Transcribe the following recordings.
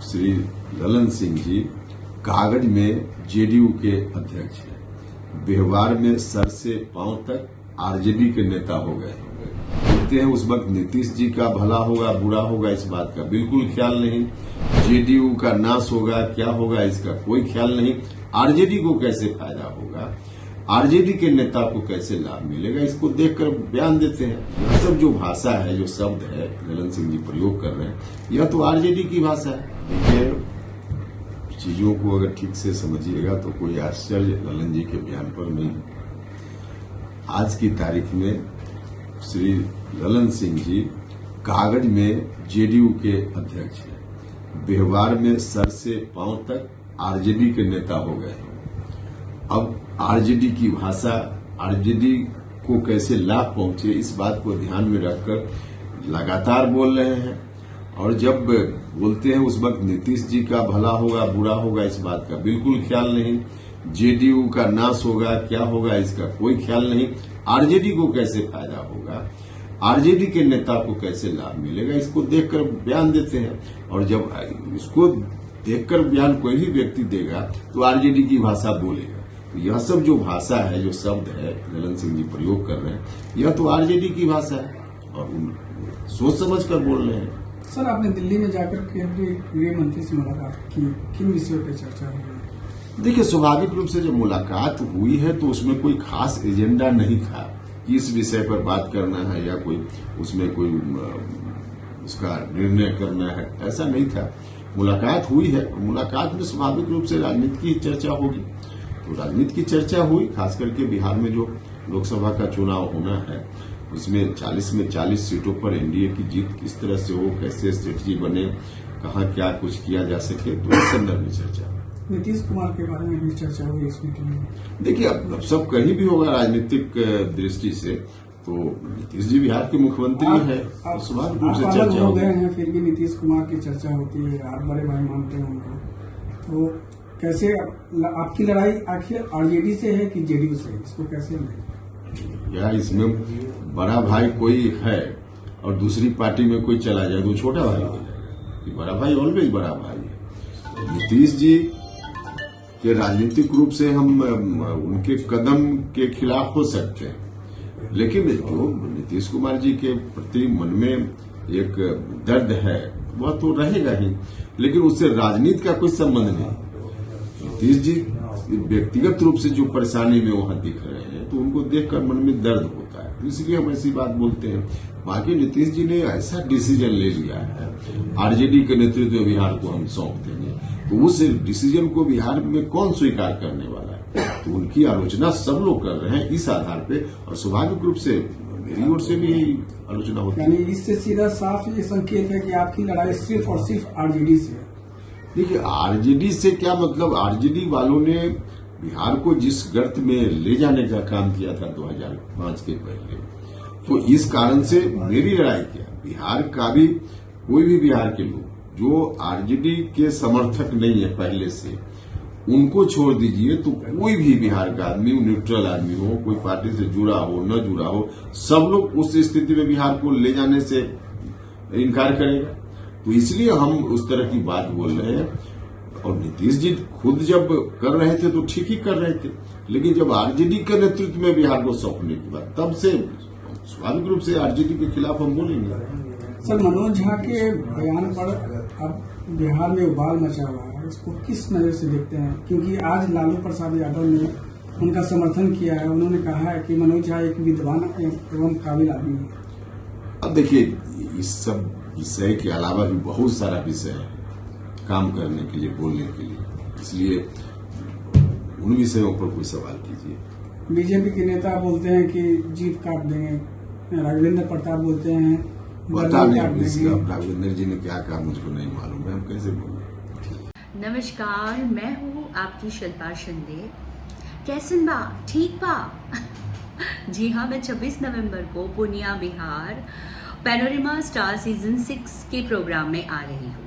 श्री ललन सिंह जी कागज में जेडीयू के अध्यक्ष हैं, व्यवहार में सर से पांव तक आरजेडी के नेता हो गए। बोलते हैं उस वक्त नीतीश जी का भला होगा बुरा होगा इस बात का बिल्कुल ख्याल नहीं, जेडीयू का नाश होगा क्या होगा इसका कोई ख्याल नहीं, आरजेडी को कैसे फायदा होगा, आरजेडी के नेता को कैसे लाभ मिलेगा इसको देखकर बयान देते हैं। यह सब जो भाषा है जो शब्द है ललन सिंह जी प्रयोग कर रहे हैं यह तो आरजेडी की भाषा है। देखिए चीजों को अगर ठीक से समझिएगा तो कोई आश्चर्य ललन जी के बयान पर नहीं। आज की तारीख में श्री ललन सिंह जी कागज में जेडीयू के अध्यक्ष हैं, व्यवहार में सर से पांव तक आरजेडी के नेता हो गए। अब आरजेडी की भाषा आरजेडी को कैसे लाभ पहुंचे इस बात को ध्यान में रखकर लगातार बोल रहे हैं। और जब बोलते हैं उस वक्त नीतीश जी का भला होगा बुरा होगा इस बात का बिल्कुल ख्याल नहीं, जेडीयू का नाश होगा क्या होगा इसका कोई ख्याल नहीं, आरजेडी को कैसे फायदा होगा, आरजेडी के नेता को कैसे लाभ मिलेगा इसको देखकर बयान देते हैं। और जब इसको देखकर बयान कोई भी व्यक्ति देगा तो आरजेडी की भाषा बोलेगा। तो यह सब जो भाषा है जो शब्द है ललन सिंह जी प्रयोग कर रहे हैं यह तो आरजेडी की भाषा है और सोच समझ कर बोल रहे हैं। सर आपने दिल्ली में जाकर केंद्रीय गृह मंत्री से मुलाकात की, किन विषयों पर चर्चा हुई? देखिए स्वाभाविक रूप से जब मुलाकात हुई है तो उसमें कोई खास एजेंडा नहीं था कि इस विषय पर बात करना है या कोई उसमें कोई उसका निर्णय करना है, ऐसा नहीं था। मुलाकात हुई है, मुलाकात में स्वाभाविक रूप से राजनीति की चर्चा होगी। तो राजनीति की चर्चा हुई, खास करके बिहार में जो लोकसभा का चुनाव होना है उसमें 40 में 40 सीटों पर एनडीए की जीत किस तरह से हो, कैसे स्ट्रेटजी बने, कहाँ क्या कुछ किया जा सके, तो इस संदर्भ में चर्चा। नीतीश कुमार के बारे में भी चर्चा हुई इस मीटिंग में। देखिए अब सब कहीं भी होगा राजनीतिक दृष्टि से, तो नीतीश जी बिहार के मुख्यमंत्री है, स्वाभाविक रूप से चर्चा हो गए हैं, फिर भी नीतीश कुमार की चर्चा होती है, आप बड़े भाई मानते हैं उनको, तो कैसे आपकी लड़ाई आखिर आरजेडी से है कि जेडीयू से, इसको कैसे या इसमें बड़ा भाई कोई है और दूसरी पार्टी में कोई चला जाए तो छोटा भाई हो जाएगा, बड़ा भाई ऑलवेज बड़ा भाई है। नीतीश जी के राजनीतिक रूप से हम उनके कदम के खिलाफ हो सकते हैं, लेकिन जो नीतीश कुमार जी के प्रति मन में एक दर्द है वह तो रहेगा ही, लेकिन उससे राजनीति का कोई संबंध नहीं। नीतीश जी व्यक्तिगत रूप से जो परेशानी में वहां दिख रहे हैं तो उनको देखकर मन में दर्द होता है, तो इसलिए हम ऐसी बात बोलते हैं। बाकी नीतीश जी ने ऐसा डिसीजन ले लिया है, आरजेडी के नेतृत्व बिहार को हम सौंप देंगे, तो उस डिसीजन को बिहार में कौन स्वीकार करने वाला है, तो उनकी आलोचना सब लोग कर रहे हैं इस आधार पे, और स्वाभाविक रूप से मेरी ओर से भी आलोचना होती है। यानी इससे सीधा साफ ये संकेत है कि आपकी लड़ाई सिर्फ और सिर्फ आरजेडी से है। देखिए आरजेडी से क्या मतलब, आरजेडी वालों ने बिहार को जिस गर्त में ले जाने का काम किया था 2005 के पहले, तो इस कारण से मेरी लड़ाई क्या, बिहार का भी कोई भी बिहार के लोग जो आरजेडी के समर्थक नहीं है पहले से, उनको छोड़ दीजिए, तो कोई भी बिहार का आदमी, न्यूट्रल आदमी हो, कोई पार्टी से जुड़ा हो न जुड़ा हो, सब लोग उस स्थिति में बिहार को ले जाने से इनकार करेगा। तो इसलिए हम उस तरह की बात बोल रहे हैं। और नीतीश जी खुद जब कर रहे थे तो ठीक ही कर रहे थे, लेकिन जब आरजेडी के नेतृत्व में बिहार को सौंपने के बाद तब से स्वाभाविक रूप से आरजेडी के खिलाफ हम बोलेंगे। सर मनोज झा के बयान पर अब बिहार में उबाल मचा हुआ है, इसको किस नजर से देखते हैं? क्योंकि आज लालू प्रसाद यादव ने उनका समर्थन किया है, उन्होंने कहा है कि मनोज झा एक विद्वान एवं काबिल आदमी है। अब देखिए इस सब विषय के अलावा भी बहुत सारा विषय है काम करने के लिए, बोलने के लिए, इसलिए उन विषयों पर कोई सवाल कीजिए। बीजेपी के नेता बोलते हैं कि जीप काट देंगे, राघवेंद्र प्रताप बोलते हैं बता नहीं, इसका राघवेंद्र जी ने क्या कहा मुझको नहीं मालूम है, हम कैसे बोलें। नमस्कार, मैं हूँ आपकी शिल्पा शिंदे। कैसन बा, ठीक बा? जी हाँ, मैं 26 नवंबर को Purnia Bihar panorama star season 6 के प्रोग्राम में आ रही हूँ।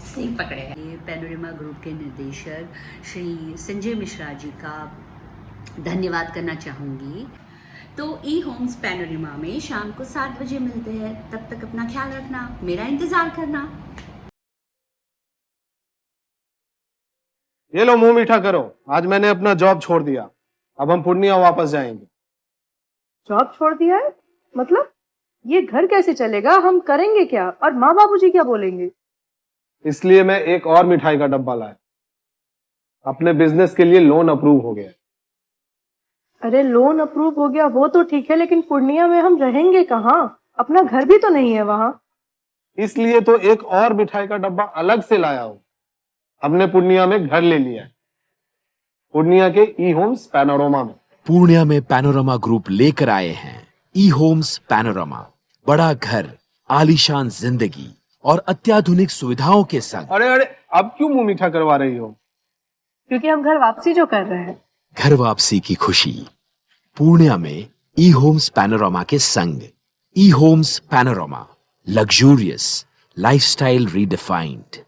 सही पकड़े हैं। ये पैनोरमा ग्रुप के निर्देशक श्री संजय मिश्रा जी का धन्यवाद करना चाहूँगी। तो ई होम्स पैनोरमा में शाम को 7 बजे मिलते हैं, तब तक अपना ख्याल रखना, मेरा इंतज़ार करना। ये लो मुंह मीठा करो, आज मैंने अपना जॉब छोड़ दिया, अब हम पूर्णिया वापस जाएंगे। जॉब छोड़ दिया है? मतलब ये घर कैसे चलेगा? हम करेंगे क्या? और माँ बाबूजी क्या बोलेंगे? इसलिए मैं एक और मिठाई का डब्बा लाया। अपने बिजनेस के लिए लोन अप्रूव हो गया। अरे लोन अप्रूव हो गया वो तो ठीक है, लेकिन पूर्णिया में हम रहेंगे कहाँ? अपना घर भी तो नहीं है वहां। इसलिए तो एक और मिठाई का डब्बा अलग से लाया हूं। हमने पूर्णिया में घर ले लिया है, पूर्णिया के ई होम्स पैनोरमा में। पूर्णिया में पैनोरमा ग्रुप लेकर आए हैं ई होम्स पैनोरमा, बड़ा घर, आलीशान जिंदगी और अत्याधुनिक सुविधाओं के संग। अरे अरे, अब क्यों मुंह मीठा करवा रही हो? क्योंकि हम घर वापसी जो कर रहे हैं। घर वापसी की खुशी पूर्णिया में ई होम्स पैनोरमा के संग। ई homes panorama, luxurious lifestyle redefined.